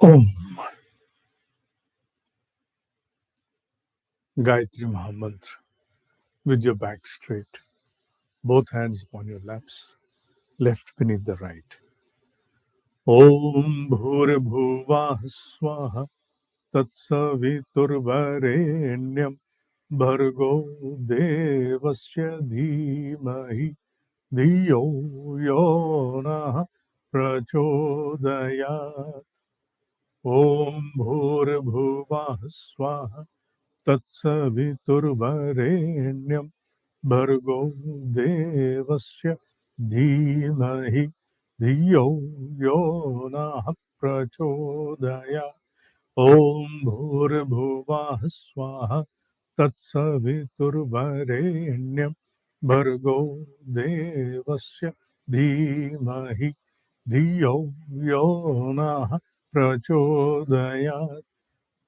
Om. Gayatri Mahamantra with your back straight, both hands upon your laps, left beneath the right. Om Bhurabhuvah Swaha Tatsaviturvarenyam Bhargo Devasya Dhimahi Dhiyo Yona Prachodayat. Om Bhurabhuvah Swaha तत्सवितुर्वरेण्यं भर्गो देवस्य धीमहि धियो यो नः प्रचोदयात्. ॐ भूर्भुवः स्वः तत्सवितुर्वरेण्यं भर्गो देवस्य धीमहि धियो यो नः प्रचोदयात्.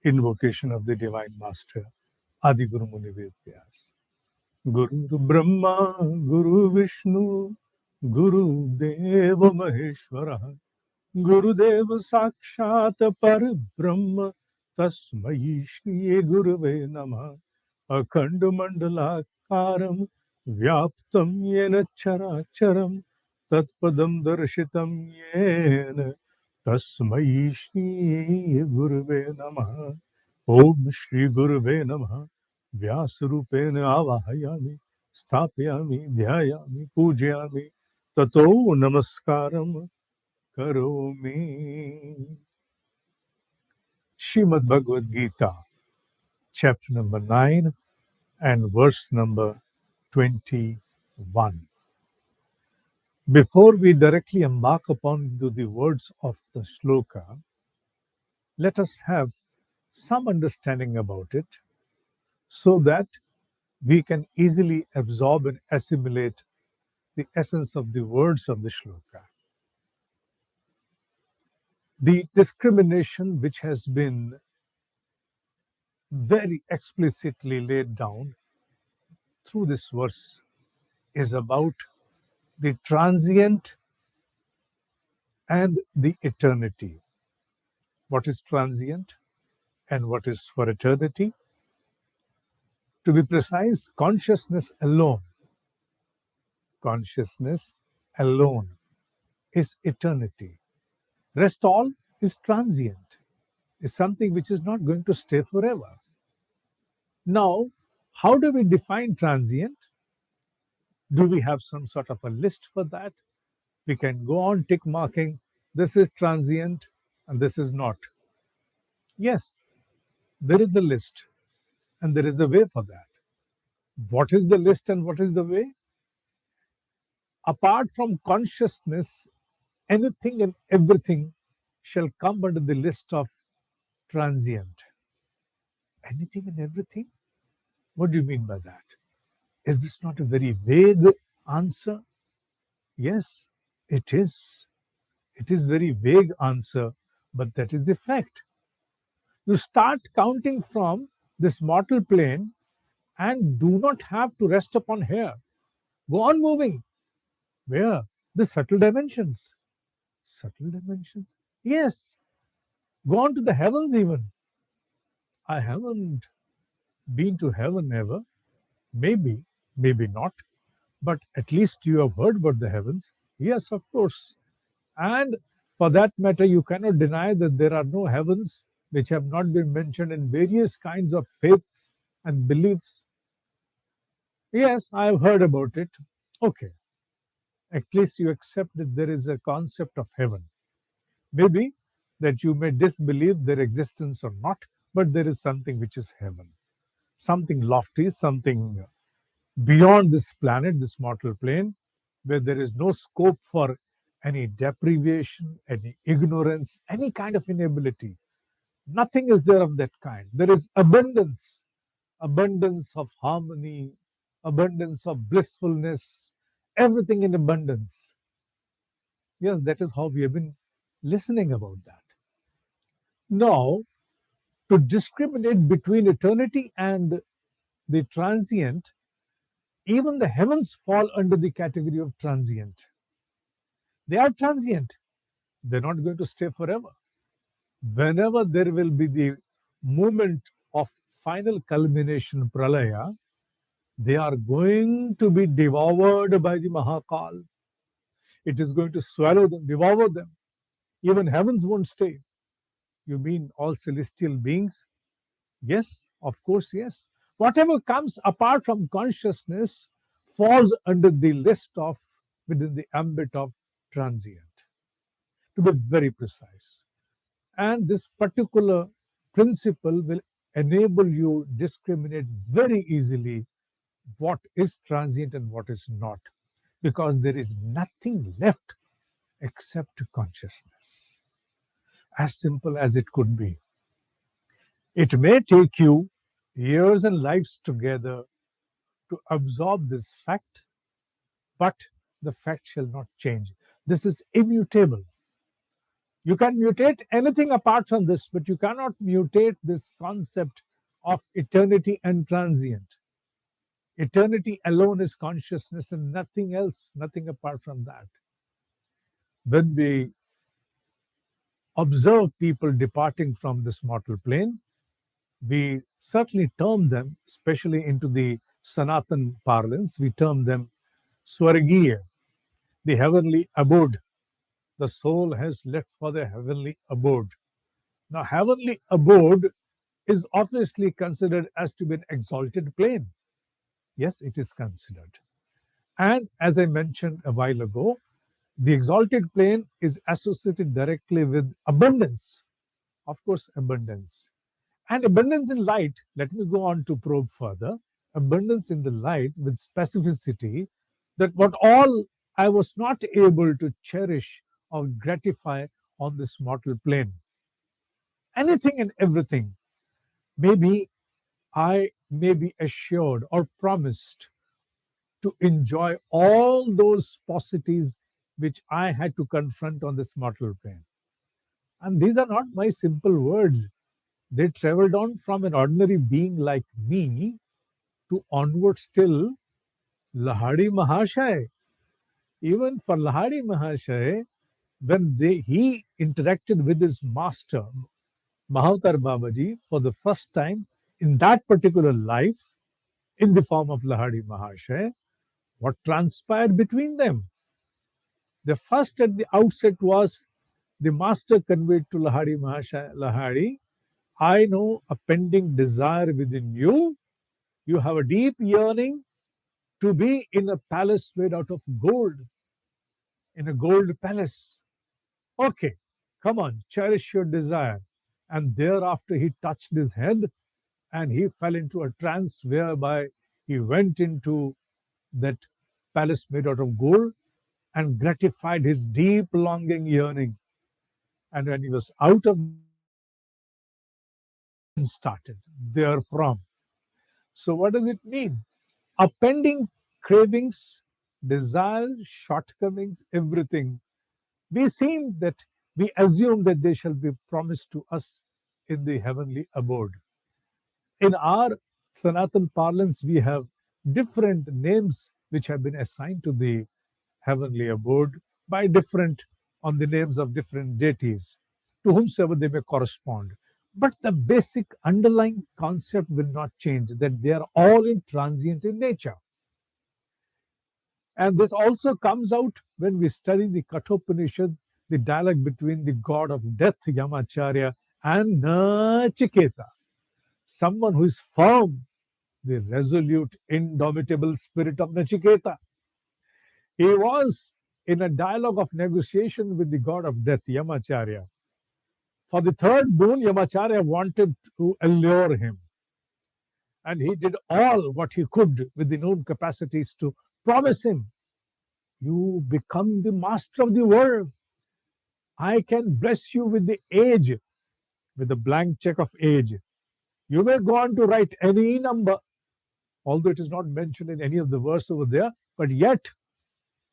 Invocation of the Divine Master, Adi Guru Muni Ved Vyas. Guru Brahma, Guru Vishnu, Guru Deva Maheshwara, Guru Deva Sakshat Par Brahma, Tasmai Shri Guruve Namah. Akhanda Mandala Karam, Vyaptam Yena Chara Charam, Tatpadam Darshitam Yena, Tasmai Shri Guruve Namah. Om Shri Guruve Namah. Vyasarupena Avahayami, Stapyami, Dhyayami, Pujyami, Tato Namaskaram Karomi. Shrimad Bhagavad Gita, chapter number 9 and verse number 21. Before we directly embark upon the words of the shloka, let us have some understanding about it so that we can easily absorb and assimilate the essence of the words of the shloka. The discrimination which has been very explicitly laid down through this verse is about the transient and the eternity. What is transient and what is for eternity? To be precise, consciousness alone is eternity. Rest all is transient, is something which is not going to stay forever. Now, how do we define transient? Do we have some sort of a list for that? We can go on tick marking, this is transient and this is not. Yes, there is a list and there is a way for that. What is the list and what is the way? Apart from consciousness, anything and everything shall come under the list of transient. Anything and everything? What do you mean by that? Is this not a very vague answer? Yes, it is. It is very vague answer, but that is the fact. You start counting from this mortal plane and do not have to rest upon here. Go on moving. Where? The subtle dimensions. Subtle dimensions? Yes. Go on to the heavens even. I haven't been to heaven ever. Maybe, maybe not. But at least you have heard about the heavens. Yes, of course. And for that matter, you cannot deny that there are no heavens which have not been mentioned in various kinds of faiths and beliefs. Yes, I have heard about it. Okay. At least you accept that there is a concept of heaven. Maybe that you may disbelieve their existence or not, but there is something which is heaven. Something lofty, something beyond this planet, this mortal plane, where there is no scope for any deprivation, any ignorance, any kind of inability. Nothing is there of that kind. There is abundance, abundance of harmony, abundance of blissfulness, everything in abundance. Yes, that is how we have been listening about that. Now, to discriminate between eternity and the transient, even the heavens fall under the category of transient. They are transient. They're not going to stay forever. Whenever there will be the moment of final culmination, pralaya, they are going to be devoured by the Mahakal. It is going to swallow them, devour them. Even heavens won't stay. You mean all celestial beings? Yes, of course, yes. Whatever comes apart from consciousness falls under the list of within the ambit of transient, to be very precise. And this particular principle will enable you discriminate very easily what is transient and what is not, because there is nothing left except consciousness. As simple as it could be. It may take you years and lives together to absorb this fact, but the fact shall not change. This is immutable. You can mutate anything apart from this, but you cannot mutate this concept of eternity and transient. Eternity alone is consciousness and nothing else, nothing apart from that. When we observe people departing from this mortal plane, we certainly term them, especially into the Sanatan parlance, we term them Swargiya, the heavenly abode. The soul has left for the heavenly abode. Now, heavenly abode is obviously considered as to be an exalted plane. Yes, it is considered. And as I mentioned a while ago, the exalted plane is associated directly with abundance. Of course, abundance. And abundance in light, let me go on to probe further. Abundance in the light with specificity, that what all I was not able to cherish or gratify on this mortal plane. Anything and everything. Maybe I may be assured or promised to enjoy all those paucities which I had to confront on this mortal plane. And these are not my simple words. They traveled on from an ordinary being like me to onward still Lahari Mahashaya. Even for Lahari Mahashaya, when he interacted with his master, Mahavatar Babaji, for the first time in that particular life, in the form of Lahari Mahashaya, what transpired between them? The first at the outset was the master conveyed to Lahari Mahashaya, Lahari, I know a pending desire within you. You have a deep yearning to be in a palace made out of gold, in a gold palace. Okay, come on, cherish your desire. And thereafter, he touched his head and he fell into a trance whereby he went into that palace made out of gold and gratified his deep longing yearning. And when he was out of started therefrom. So what does it mean? Our pending cravings, desires, shortcomings, everything, we seem that we assume that they shall be promised to us in the heavenly abode. In our Sanatan parlance, we have different names which have been assigned to the heavenly abode by different on the names of different deities to whomsoever they may correspond. But the basic underlying concept will not change, that they are all in transient in nature. And this also comes out when we study the Kathopanishad, the dialogue between the god of death, Yamacharya, and Nachiketa, someone who is firm, the resolute, indomitable spirit of Nachiketa. He was in a dialogue of negotiation with the god of death, Yamacharya. For the third boon, Yamacharya wanted to allure him. And he did all what he could with the known capacities to promise him, you become the master of the world. I can bless you with the age, with a blank check of age. You may go on to write any number, although it is not mentioned in any of the verse over there, but yet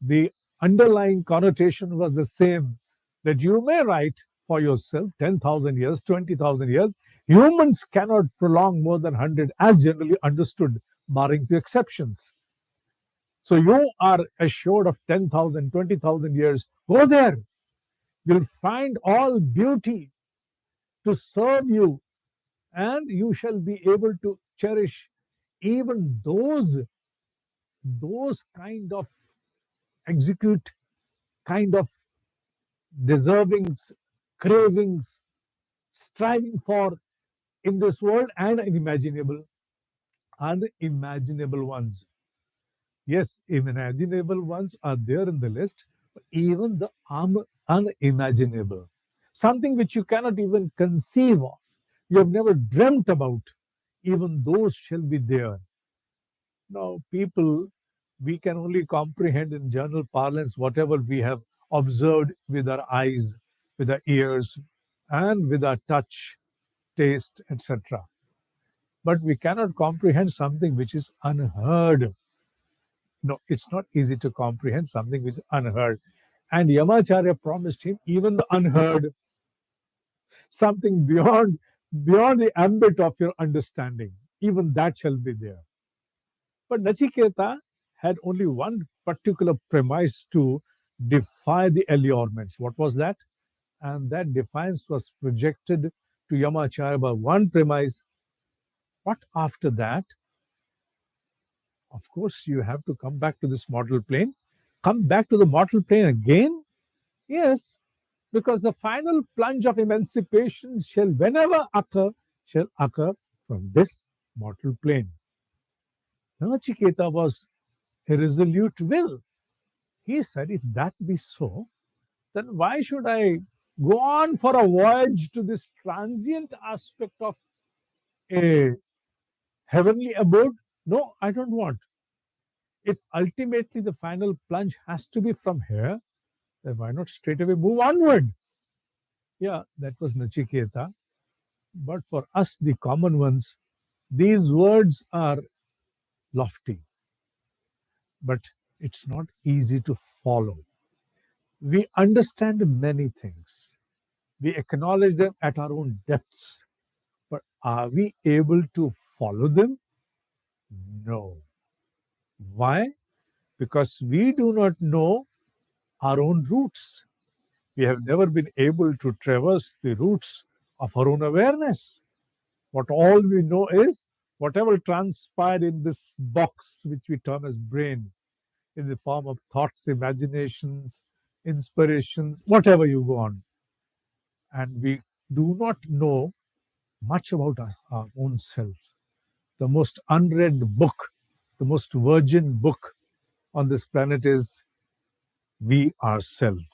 the underlying connotation was the same, that you may write for yourself 10,000 years, 20,000 years. Humans cannot prolong more than 100, as generally understood, barring few exceptions. So you are assured of 10,000, 20,000 years. Go there. You'll find all beauty. to serve you, and you shall be able to cherish even those kind of execute kind of deservings, cravings, striving for in this world, and unimaginable ones. Yes, imaginable ones are there in the list, but even the unimaginable, something which you cannot even conceive of, you have never dreamt about, even those shall be there. Now, people, we can only comprehend in general parlance whatever we have observed with our eyes, with our ears, and with our touch, taste, etc. But we cannot comprehend something which is unheard. No, it's not easy to comprehend something which is unheard. And Yamacharya promised him even the unheard, something beyond the ambit of your understanding. Even that shall be there. But Nachiketa had only one particular premise to defy the allurements. What was that? And that defiance was projected to Yamacharya by one premise. What after that? Of course, you have to come back to this mortal plane. Come back to the mortal plane again? Yes, because the final plunge of emancipation shall occur from this mortal plane. Nachiketa was a resolute will. He said, if that be so, then why should I go on for a voyage to this transient aspect of a heavenly abode? No, I don't want. If ultimately the final plunge has to be from here, then why not straight away move onward? Yeah, that was Nachiketa. But for us, the common ones, these words are lofty, but it's not easy to follow. We understand many things, we acknowledge them at our own depths, but are we able to follow them? No. Why? Because we do not know our own roots. We have never been able to traverse the roots of our own awareness. What all we know is whatever transpired in this box, which we term as brain, in the form of thoughts, imaginations, inspirations, whatever you go on. And we do not know much about our own self. The most unread book, the most virgin book on this planet is we ourselves.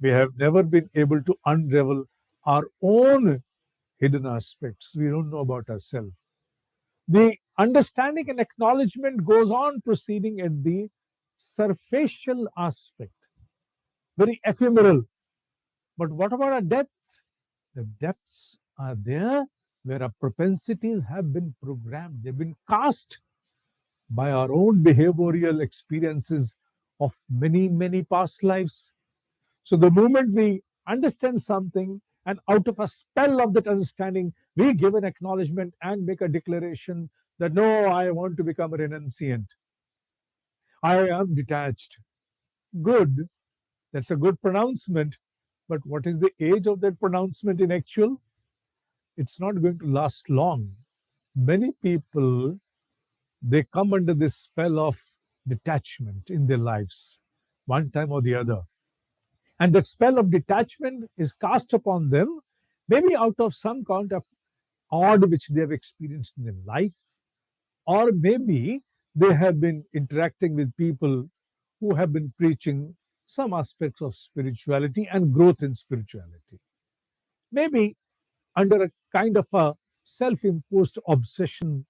We have never been able to unravel our own hidden aspects. We don't know about ourselves. The understanding and acknowledgement goes on proceeding at the surfacial aspect, very ephemeral. But what about our depths? The depths are there where our propensities have been programmed, they've been cast by our own behavioral experiences of many, many past lives. So the moment we understand something, and out of a spell of that understanding, we give an acknowledgement and make a declaration that no, I want to become a renunciant. I am detached. Good. That's a good pronouncement. But what is the age of that pronouncement in actual? It's not going to last long. Many people, they come under this spell of detachment in their lives, one time or the other. And the spell of detachment is cast upon them, maybe out of some kind of odd which they have experienced in their life, or maybe they have been interacting with people who have been preaching some aspects of spirituality and growth in spirituality. Maybe under a kind of a self imposed obsession,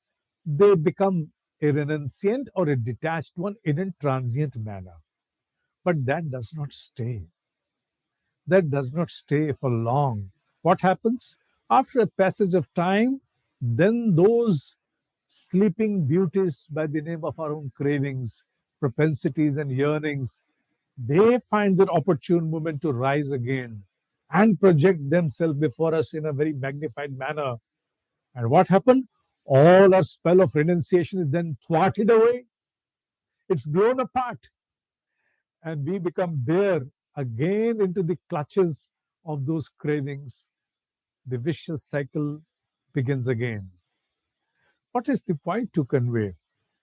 they become a renunciant or a detached one in a transient manner. But that does not stay. That does not stay for long. What happens? After a passage of time, then those sleeping beauties by the name of our own cravings, propensities, and yearnings, they find their opportune moment to rise again and project themselves before us in a very magnified manner. And what happened? All our spell of renunciation is then thwarted away. It's blown apart, and we become bare again into the clutches of those cravings, the vicious cycle begins again. What is the point to convey?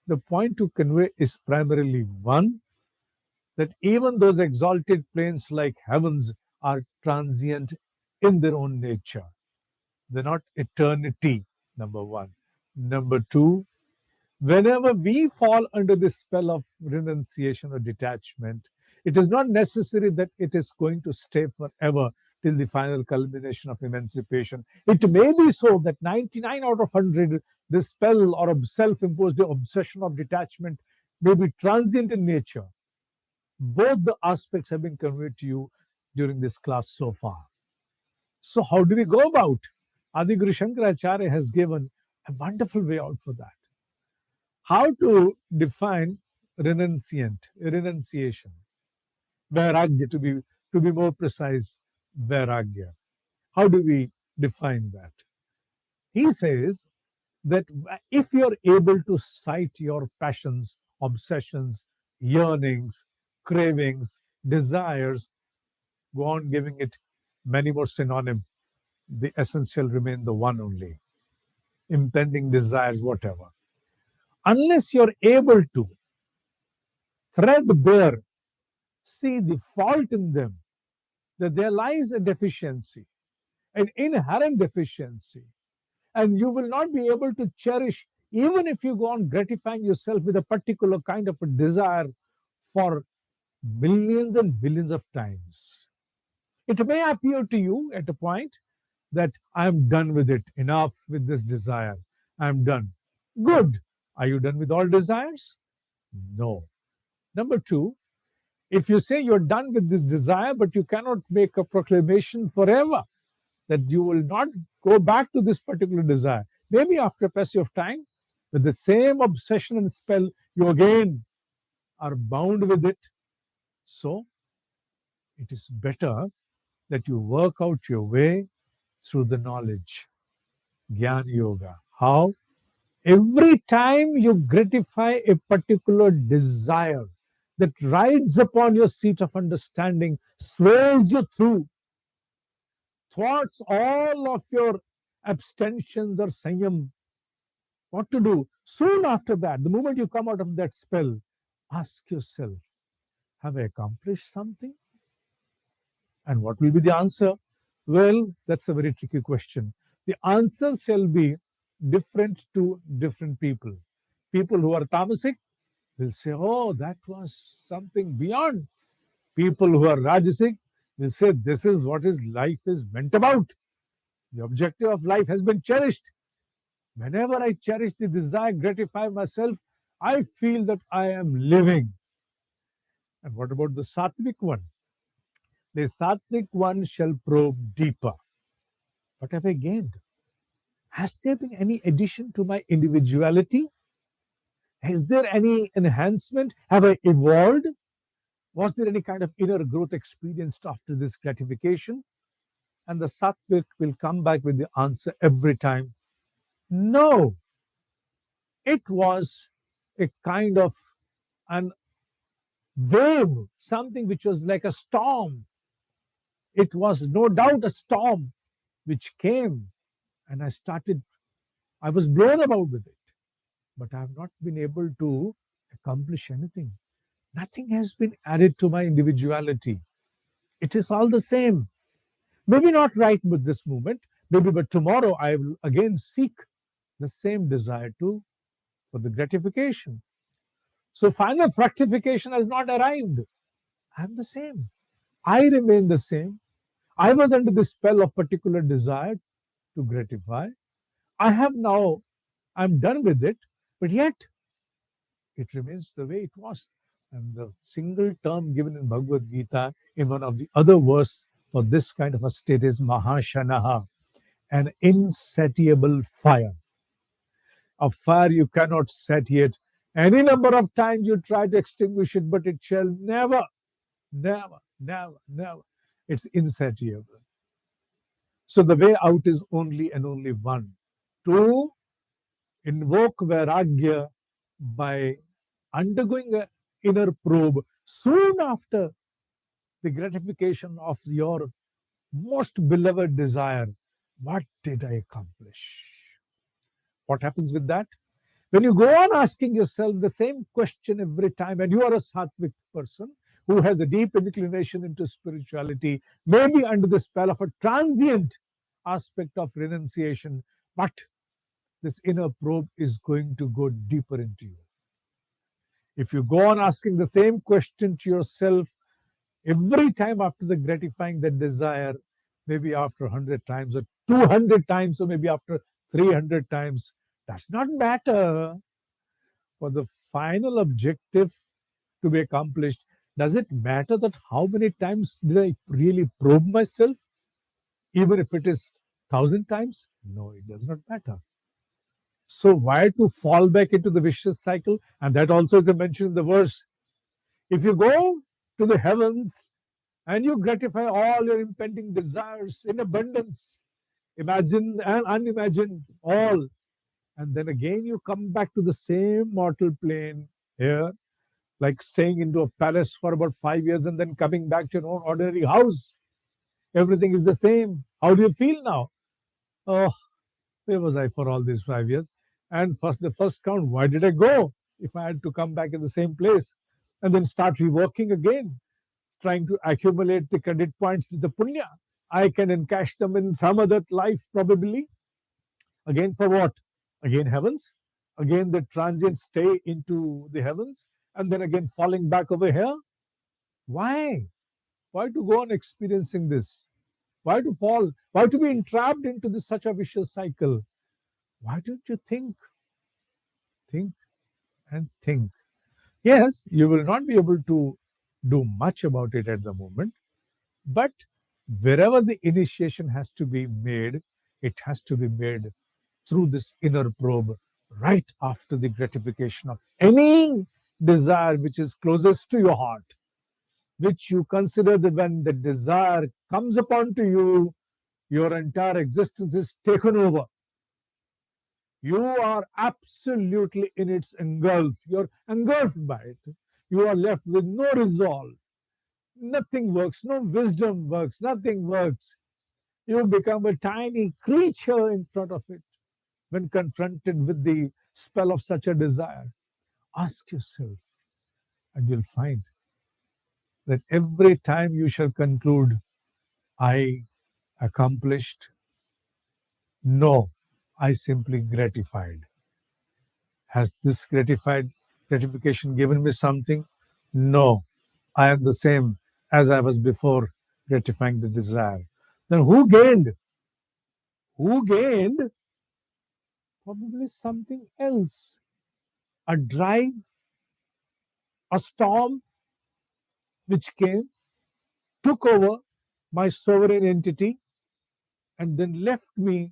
The point to convey is primarily one, that even those exalted planes like heavens are transient in their own nature. They're not eternity, number one. Number two, whenever we fall under the spell of renunciation or detachment, it is not necessary that it is going to stay forever till the final culmination of emancipation. It may be so that 99 out of 100, the spell or self imposed obsession of detachment may be transient in nature. Both the aspects have been conveyed to you during this class so far. So, how do we go about? Adi Guru Shankaracharya has given a wonderful way out for that. How to define renunciation, vairagya, to be more precise, vairagya. How do we define that? He says that if you're able to cite your passions, obsessions, yearnings, cravings, desires, go on giving it many more synonyms, the essence shall remain the one only. Impending desires, whatever. Unless you're able to threadbare see the fault in them, that there lies a deficiency, an inherent deficiency, and you will not be able to cherish, even if you go on gratifying yourself with a particular kind of a desire for millions and billions of times. It may appear to you at a point that I am done with it, enough with this desire, I am done. Good. Are you done with all desires? No. Number two, if you say you're done with this desire, but you cannot make a proclamation forever that you will not go back to this particular desire, maybe after a passage of time, with the same obsession and spell, you again are bound with it. So it is better that you work out your way through the knowledge, Jnana Yoga. How? Every time you gratify a particular desire that rides upon your seat of understanding, sways you through, thwarts all of your abstentions or sanyam, what to do? Soon after that, the moment you come out of that spell, ask yourself, have I accomplished something? And what will be the answer? Well, that's a very tricky question. The answer shall be different to different people. People who are tamasic will say, oh, that was something beyond. People who are rajasic will say, this is what his life is meant about. The objective of life has been cherished. Whenever I cherish the desire, gratify myself, I feel that I am living. And what about the sattvic one? The sattvic one shall probe deeper. What have I gained? Has there been any addition to my individuality? Is there any enhancement? Have I evolved? Was there any kind of inner growth experienced after this gratification? And the sattvic will come back with the answer every time. No, it was a kind of an wave, something which was like a storm. It was no doubt a storm which came, and I was blown about with it. But I have not been able to accomplish anything. Nothing has been added to my individuality. It is all the same. Maybe not right with this moment, maybe, but tomorrow I will again seek the same desire too for the gratification. So final fructification has not arrived. I'm the same. I remain the same. I was under the spell of particular desire to gratify. I have now, I'm done with it, but yet it remains the way it was. And the single term given in Bhagavad Gita in one of the other verse for this kind of a state is Mahashanaha, an insatiable fire. A fire you cannot satiate. Any number of times you try to extinguish it, but it shall never, never, never, never. It's insatiable. So the way out is only and only one. To invoke Vairagya by undergoing an inner probe soon after the gratification of your most beloved desire, What did I accomplish? What happens with that? When you go on asking yourself the same question every time, and you are a sattvic person who has a deep inclination into spirituality, maybe under the spell of a transient aspect of renunciation, but this inner probe is going to go deeper into you. If you go on asking the same question to yourself every time after the gratifying that desire, maybe after 100 times or 200 times, or maybe after 300 times, does not matter. For the final objective to be accomplished, does it matter that how many times did I really probe myself, even if it is 1,000 times? No, it does not matter. So why to fall back into the vicious cycle? And that also is mentioned in the verse. If you go to the heavens and you gratify all your impending desires in abundance, imagined and unimagined, all, and then again you come back to the same mortal plane here, like staying into a palace for about 5 years and then coming back to your own ordinary house. Everything is the same. How do you feel now? Oh, where was I for all these 5 years? And first, the first count, why did I go if I had to come back in the same place and then start reworking again, trying to accumulate the credit points, the punya? I can encash them in some other life, probably. Again, for what? Again, heavens. Again, the transient stay into the heavens, and then again falling back over here. Why? Why to go on experiencing this? Why to fall? Why to be entrapped into this such a vicious cycle? Why don't you think, and think? Yes, you will not be able to do much about it at the moment, but wherever the initiation has to be made, it has to be made through this inner probe right after the gratification of any desire which is closest to your heart, which you consider that when the desire comes upon to you, your entire existence is taken over. You are absolutely in its engulf. You're engulfed by it. You are left with no resolve. Nothing works. No wisdom works. Nothing works. You become a tiny creature in front of it when confronted with the spell of such a desire. Ask yourself, and you'll find that every time you shall conclude, I accomplished, no, I simply gratified. Has this gratification given me something? No, I am the same as I was before gratifying the desire. Then who gained? Who gained? Probably something else. A drive, a storm which came, took over my sovereign entity, and then left me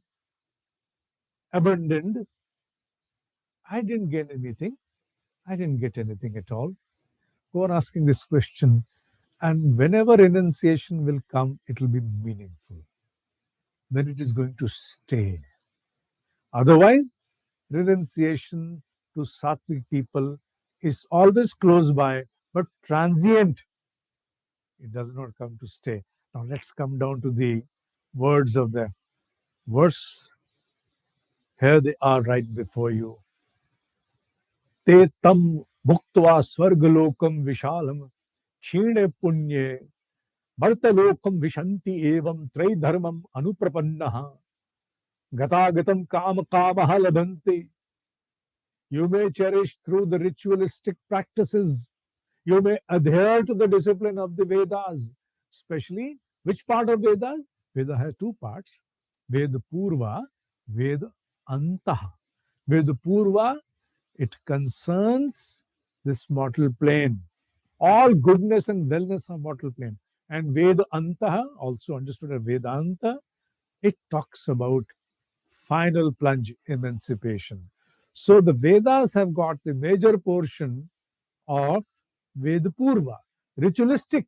abandoned. I didn't gain anything. I didn't get anything at all. Go on asking this question, and whenever renunciation will come, it will be meaningful. Then it is going to stay. Otherwise, renunciation to sattvic people is always close by, but transient. It does not come to stay. Now let's come down to the words of the verse. Here they are right before you. Te tam bhuktva swargalokam vishalam क्षीणे पुण्ये भर्तलोकम विशन्ति एवं त्रैधर्मम अनुप्रपन्नः गतागतम काम कामः लभन्ते. You may cherish through the ritualistic practices. You may adhere to the discipline of the Vedas, especially which part of Vedas? Veda has two parts: Veda Purva, Veda Antaha. Veda Purva, it concerns this mortal plane. All goodness and wellness are mortal plane. And Veda Antaha, also understood as Vedanta, it talks about final plunge emancipation. So the Vedas have got the major portion of Veda Purva, ritualistic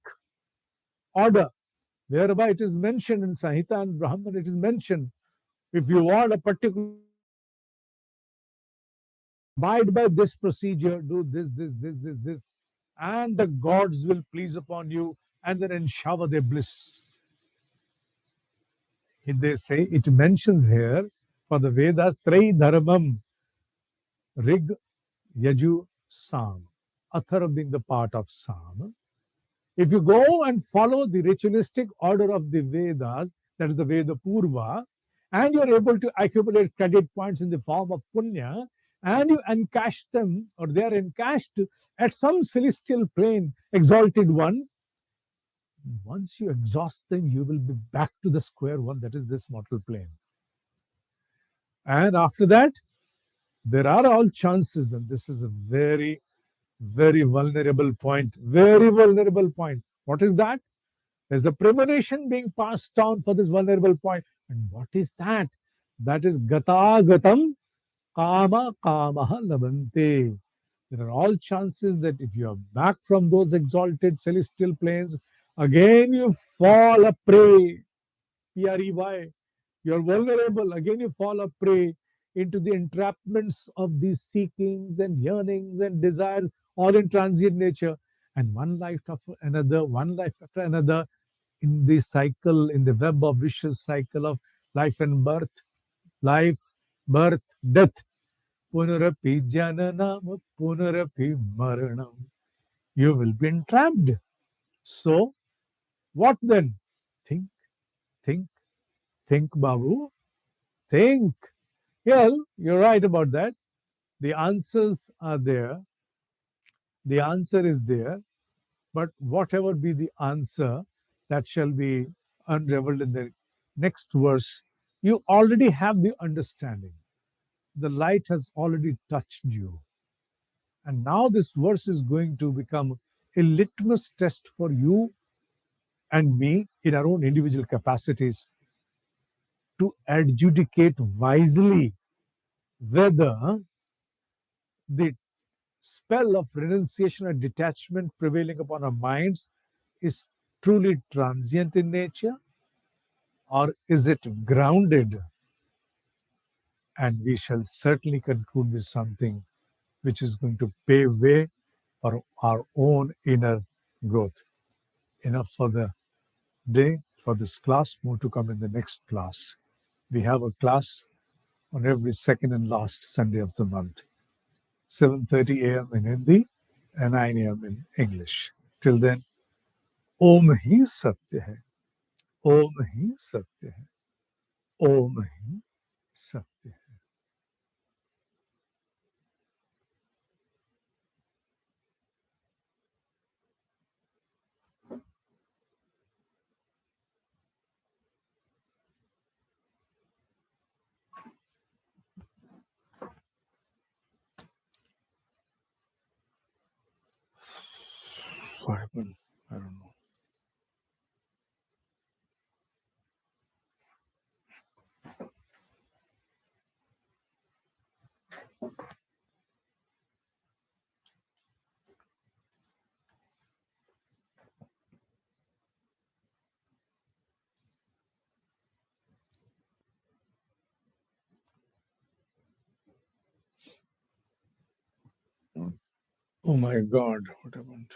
order, whereby it is mentioned in Sahita and Brahman, it is mentioned if you want a particular abide by this procedure, do this, and the gods will please upon you and then shower their bliss. They say it mentions here for the Vedas Trei Dharmam, Rig, Yaju, Sam. Athar being the part of Sam. If you go and follow the ritualistic order of the Vedas, that is the Veda Purva, and you're able to accumulate credit points in the form of punya, and you encash them, or they are encashed at some celestial plane, exalted one, once you exhaust them, you will be back to the square one, that is this mortal plane. And after that, there are all chances, and this is a very, very vulnerable point. Very vulnerable point. What is that? There's a premonition being passed down for this vulnerable point. And what is that? That is gata gatam kama kamaha labante. There are all chances that if you are back from those exalted celestial planes, again you fall a prey. Prey. You're vulnerable. Again, you fall a prey into the entrapments of these seekings and yearnings and desires, all in transient nature. And one life after another, one life after another, in the cycle, in the web of vicious cycle of life and life, birth, death. Punarapi jananam, punarapi maranam. You will be entrapped. So, what then? Think, think, think, Babu. Think. Well, you're right about that. The answers are there. The answer is there. But whatever be the answer that shall be unraveled in the next verse, you already have the understanding. The light has already touched you. And now this verse is going to become a litmus test for you and me in our own individual capacities to adjudicate wisely whether the spell of renunciation and detachment prevailing upon our minds is truly transient in nature, or is it grounded? And we shall certainly conclude with something which is going to pave way for our own inner growth. Enough for the day, for this class. More to come in the next class. We have a class on every second and last Sunday of the month, 7:30 a.m. in Hindi and 9 a.m. in English. Till then, ओम ही सत्य है, ओम ही सत्य है, ओम ही सत्य है. What happened? I don't know. Oh my God, what happened?